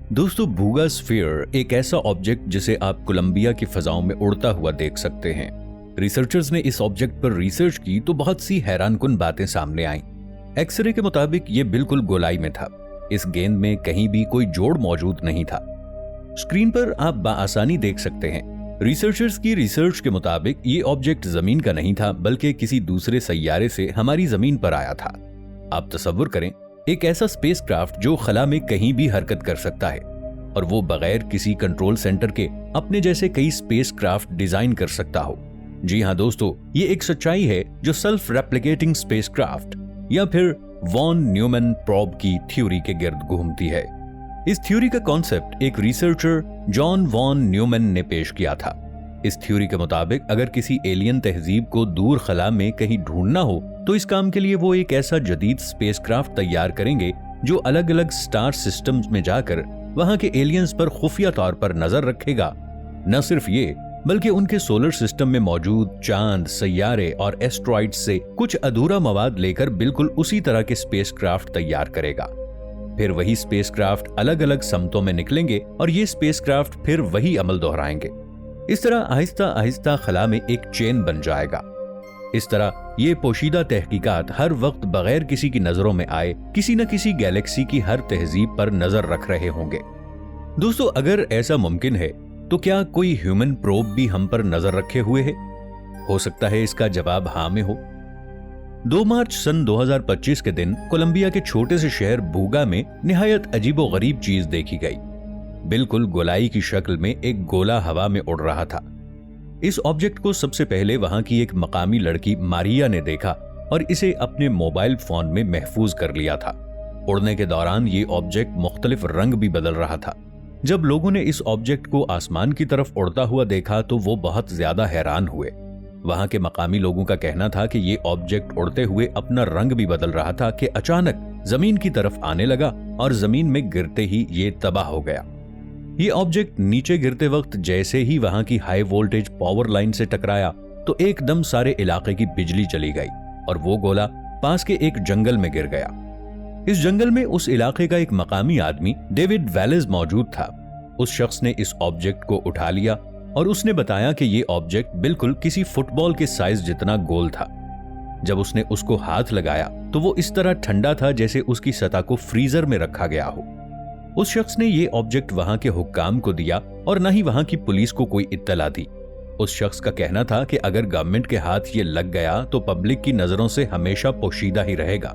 दोस्तों, भूगा स्फीयर एक ऐसा ऑब्जेक्ट जिसे आप कोलंबिया की फजाओं में उड़ता हुआ देख सकते हैं। रिसर्चर्स ने इस ऑब्जेक्ट पर रिसर्च की तो बहुत सी हैरानकुन बातें सामने आईं। एक्सरे के मुताबिक ये बिल्कुल गोलाई में था। इस गेंद में कहीं भी कोई जोड़ मौजूद नहीं था। स्क्रीन पर आप बाआसानी देख सकते हैं। रिसर्चर्स की रिसर्च के मुताबिक ये ऑब्जेक्ट जमीन का नहीं था, बल्कि किसी दूसरे सैयारे से हमारी जमीन पर आया था। आप तसव्वुर करें, एक ऐसा स्पेसक्राफ्ट जो खला में कहीं भी हरकत कर सकता है, और वो बगैर किसी कंट्रोल सेंटर के अपने जैसे कई स्पेसक्राफ्ट डिजाइन कर सकता हो। जी हाँ दोस्तों, ये एक सच्चाई है जो सेल्फ रेप्लिकेटिंग स्पेसक्राफ्ट या फिर वॉन न्यूमैन प्रोब की थ्योरी के गिर्द घूमती है। इस थ्योरी का कॉन्सेप्ट एक रिसर्चर जॉन वॉन न्यूमैन ने पेश किया था। इस थ्योरी के मुताबिक अगर किसी एलियन तहजीब को दूर खला में कहीं ढूंढना हो तो इस काम के लिए वो एक ऐसा जदीद स्पेसक्राफ्ट तैयार करेंगे जो अलग अलग स्टार सिस्टम्स में जाकर वहां के एलियंस पर खुफिया तौर पर नजर रखेगा। न सिर्फ ये, बल्कि उनके सोलर सिस्टम में मौजूद चांद, सैयारे और एस्ट्रॉइड्स से कुछ अधूरा मवाद लेकर बिल्कुल उसी तरह के स्पेसक्राफ्ट तैयार करेगा। फिर वही स्पेसक्राफ्ट अलग अलग समतों में निकलेंगे और ये स्पेसक्राफ्ट फिर वही अमल दोहराएंगे। इस तरह आहिस्ता आहिस्ता खला में एक चेन बन जाएगा। इस तरह ये पोशीदा तहकीकात हर वक्त बगैर किसी की नजरों में आए किसी न किसी गैलेक्सी की हर तहजीब पर नजर रख रहे होंगे। दोस्तों, अगर ऐसा मुमकिन है तो क्या कोई ह्यूमन प्रोब भी हम पर नजर रखे हुए है? हो सकता है इसका जवाब हाँ में हो। 2 मार्च सन 2025 के दिन कोलंबिया के छोटे से शहर भूगा में निहायत अजीबोगरीब चीज देखी गई। बिल्कुल गोलाई की शक्ल में एक गोला हवा में उड़ रहा था। इस ऑब्जेक्ट को सबसे पहले वहां की एक मकामी लड़की मारिया ने देखा और इसे अपने मोबाइल फोन में महफूज कर लिया था। उड़ने के दौरान ये ऑब्जेक्ट मुख्तलिफ रंग भी बदल रहा था। जब लोगों ने इस ऑब्जेक्ट को आसमान की तरफ उड़ता हुआ देखा तो वो बहुत ज्यादा हैरान हुए। वहां के मकामी लोगों का कहना था कि ये ऑब्जेक्ट उड़ते हुए अपना रंग भी बदल रहा था कि अचानक जमीन की तरफ आने लगा और जमीन में गिरते ही ये तबाह हो गया। ये ऑब्जेक्ट नीचे गिरते वक्त जैसे ही वहां की हाई वोल्टेज पावर लाइन से टकराया तो एकदम सारे इलाके की बिजली चली गई और वो गोला पास के एक जंगल में गिर गया। इस जंगल में उस इलाके का एक मकामी आदमी डेविड वैलेज मौजूद था। उस शख्स ने इस ऑब्जेक्ट को उठा लिया और उसने बताया कि ये ऑब्जेक्ट बिल्कुल किसी फुटबॉल के साइज जितना गोल था। जब उसने उसको हाथ लगाया तो वो इस तरह ठंडा था जैसे उसकी सतह को फ्रीजर में रखा गया हो। उस शख्स ने ये ऑब्जेक्ट वहां के हुक्काम को दिया और न ही वहां की पुलिस को कोई इत्तला दी। उस शख्स का कहना था कि अगर गवर्नमेंट के हाथ ये लग गया तो पब्लिक की नजरों से हमेशा पोशीदा ही रहेगा।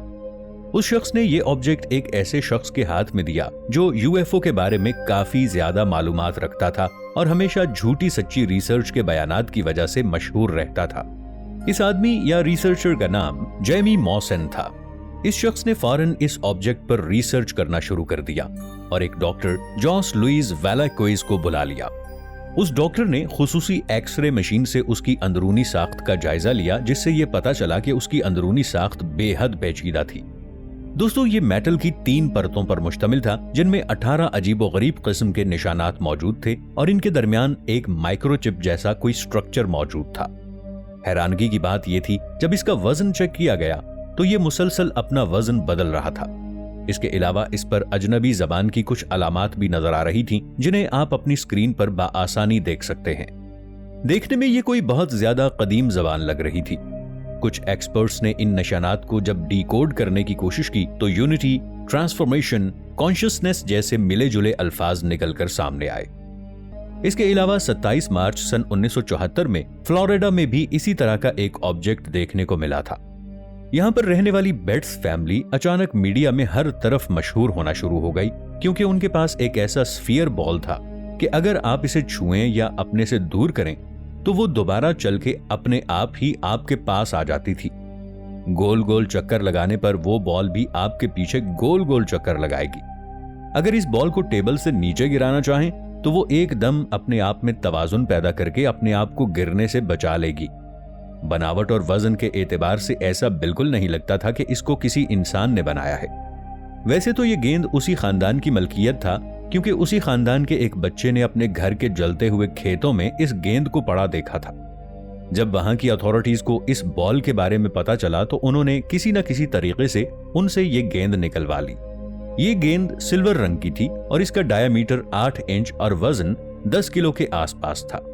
उस शख्स ने ये ऑब्जेक्ट एक ऐसे शख्स के हाथ में दिया जो यूएफओ के बारे में काफी ज्यादा मालूमात रखता था और हमेशा झूठी सच्ची रिसर्च के बयानात की वजह से मशहूर रहता था। इस आदमी या रिसर्चर का नाम जेमी मॉसन था। इस शख्स ने फौरन इस ऑब्जेक्ट पर रिसर्च करना शुरू कर दिया और एक डॉक्टर जॉस लुइस वेलाक्वेज को बुला लिया। उस डॉक्टर ने खुसूसी एक्सरे मशीन से उसकी अंदरूनी साख्त का जायजा लिया, जिससे यह पता चला कि उसकी अंदरूनी साख्त बेहद पेचीदा थी। दोस्तों, ये मेटल की 3 परतों पर मुश्तमिल था जिनमें 18 अजीबोगरीब किस्म के निशानात मौजूद थे और इनके दरमियान एक माइक्रोचिप जैसा कोई स्ट्रक्चर मौजूद था। हैरानगी की बात यह थी, जब इसका वजन चेक किया गया तो ये मुसलसल अपना वजन बदल रहा था। इसके अलावा इस पर अजनबी जबान की कुछ अलामात भी नजर आ रही थीं, जिन्हें आप अपनी स्क्रीन पर बाआसानी देख सकते हैं। देखने में ये कोई बहुत ज्यादा कदीम जबान लग रही थी। कुछ एक्सपर्ट्स ने इन निशानात को जब डिकोड करने की कोशिश की तो यूनिटी, ट्रांसफॉर्मेशन, कॉन्शियसनेस जैसे मिले जुले अल्फाज निकलकर सामने आए। इसके अलावा 27 मार्च सन 1974 में फ्लोरिडा में भी इसी तरह का एक ऑब्जेक्ट देखने को मिला था। यहाँ पर रहने वाली बेट्स फैमिली अचानक मीडिया में हर तरफ मशहूर होना शुरू हो गई, क्योंकि उनके पास एक ऐसा स्फीयर बॉल था कि अगर आप इसे छुएं या अपने से दूर करें तो वो दोबारा चल के अपने आप ही आपके पास आ जाती थी। गोल गोल चक्कर लगाने पर वो बॉल भी आपके पीछे गोल गोल चक्कर लगाएगी। अगर इस बॉल को टेबल से नीचे गिराना चाहें तो वो एकदम अपने आप में तवाजुन पैदा करके अपने आप को गिरने से बचा लेगी। बनावट और वजन के एतबार से ऐसा बिल्कुल नहीं लगता था कि इसको किसी इंसान ने बनाया है। वैसे तो ये गेंद उसी खानदान की मलकियत था, क्योंकि उसी खानदान के एक बच्चे ने अपने घर के जलते हुए खेतों में इस गेंद को पड़ा देखा था। जब वहां की अथॉरिटीज को इस बॉल के बारे में पता चला तो उन्होंने किसी न किसी तरीके से उनसे ये गेंद निकलवा ली। ये गेंद सिल्वर रंग की थी और इसका डायामीटर 8 इंच और वजन 10 किलो के आसपास था।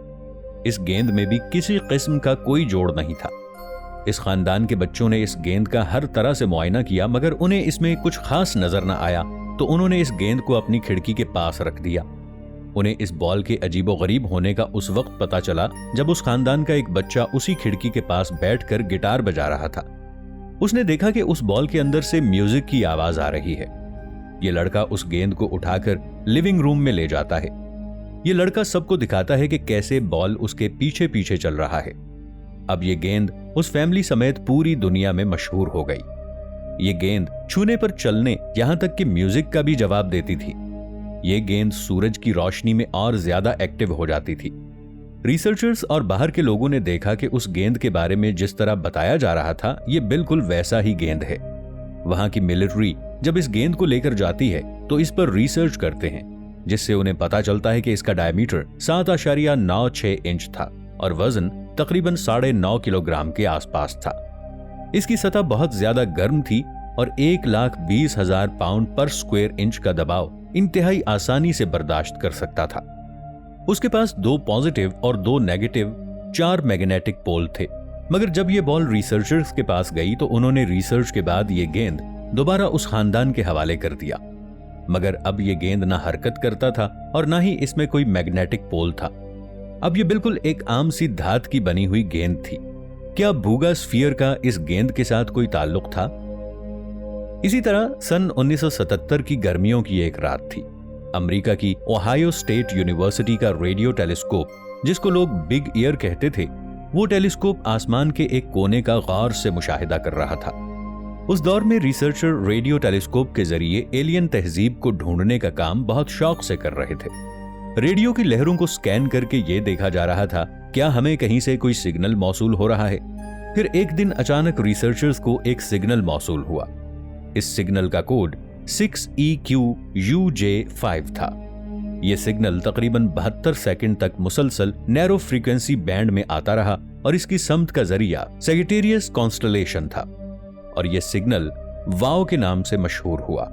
इस गेंद में भी किसी किस्म का कोई जोड़ नहीं था। इस खानदान के बच्चों ने इस गेंद का हर तरह से मुआयना किया, मगर उन्हें इसमें कुछ खास नजर न आया, तो उन्होंने इस गेंद को अपनी खिड़की के पास रख दिया। उन्हें इस बॉल के अजीबोगरीब होने का उस वक्त पता चला जब उस खानदान का एक बच्चा उसी खिड़की के पास बैठकर गिटार बजा रहा था। उसने देखा कि उस बॉल के अंदर से म्यूजिक की आवाज आ रही है। ये लड़का उस गेंद को उठाकर लिविंग रूम में ले जाता है। ये लड़का सबको दिखाता है कि कैसे बॉल उसके पीछे पीछे चल रहा है। अब ये गेंद उस फैमिली समेत पूरी दुनिया में मशहूर हो गई। ये गेंद छूने पर चलने, यहां तक कि म्यूजिक का भी जवाब देती थी। ये गेंद सूरज की रोशनी में और ज्यादा एक्टिव हो जाती थी। रिसर्चर्स और बाहर के लोगों ने देखा कि उस गेंद के बारे में जिस तरह बताया जा रहा था, ये बिल्कुल वैसा ही गेंद है। वहां की मिलिट्री जब इस गेंद को लेकर जाती है तो इस पर रिसर्च करते हैं, जिससे उन्हें पता चलता है कि इसका डायमीटर 7.96 इंच था और वजन तकरीबन 9.5 किलोग्राम के आसपास था। इसकी सतह बहुत ज्यादा गर्म थी और 1,20,000 पाउंड पर स्क्वायर इंच का दबाव इंतहाई आसानी से बर्दाश्त कर सकता था। उसके पास 2 पॉजिटिव और 2 नेगेटिव 4 मैग्नेटिक पोल थे। मगर जब यह बॉल रिसर्चर्स के पास गई तो उन्होंने रिसर्च के बाद यह गेंद दोबारा उस खानदान के हवाले कर दिया। मगर अब यह गेंद ना हरकत करता था और ना ही इसमें कोई मैग्नेटिक पोल था। अब यह बिल्कुल एक आम सी धात की बनी हुई गेंद थी। क्या भूगा स्फीयर का इस गेंद के साथ कोई ताल्लुक था? इसी तरह सन 1977 की गर्मियों की एक रात थी। अमेरिका की ओहायो स्टेट यूनिवर्सिटी का रेडियो टेलीस्कोप, जिसको लोग बिग ईयर कहते थे, वो टेलीस्कोप आसमान के एक कोने का गौर से मुशाहिदा कर रहा था। उस दौर में रिसर्चर रेडियो टेलीस्कोप के जरिए एलियन तहजीब को ढूंढने का काम बहुत शौक से कर रहे थे। रेडियो की लहरों को स्कैन करके ये देखा जा रहा था क्या हमें कहीं से कोई सिग्नल मौसूल हो रहा है। फिर एक दिन अचानक रिसर्चर्स को एक सिग्नल मौसूल हुआ। इस सिग्नल का कोड 6EQUJ5 था। यह सिग्नल तकरीबन 72 सेकंड तक मुसलसल नैरो फ्रीक्वेंसी बैंड में आता रहा और इसकी समत का जरिया सैजिटेरियस कॉन्स्टलेशन था और यह सिग्नल वाओ के नाम से मशहूर हुआ।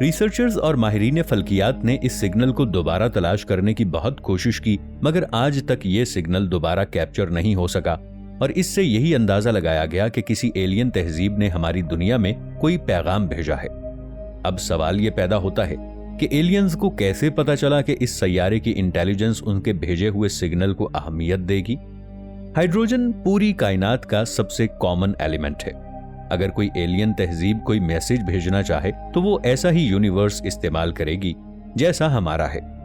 रिसर्चर्स और माहिरीन फल्कियात ने इस सिग्नल को दोबारा तलाश करने की बहुत कोशिश की, मगर आज तक यह सिग्नल दोबारा कैप्चर नहीं हो सका और इससे यही अंदाजा लगाया गया कि किसी एलियन तहजीब ने हमारी दुनिया में कोई पैगाम भेजा है। अब सवाल यह पैदा होता है कि एलियंस को कैसे पता चला कि इस सैयारे की इंटेलिजेंस उनके भेजे हुए सिग्नल को अहमियत देगी। हाइड्रोजन पूरी कायनात का सबसे कॉमन एलिमेंट है। अगर कोई एलियन तहजीब कोई मैसेज भेजना चाहे तो वो ऐसा ही यूनिवर्स इस्तेमाल करेगी जैसा हमारा है।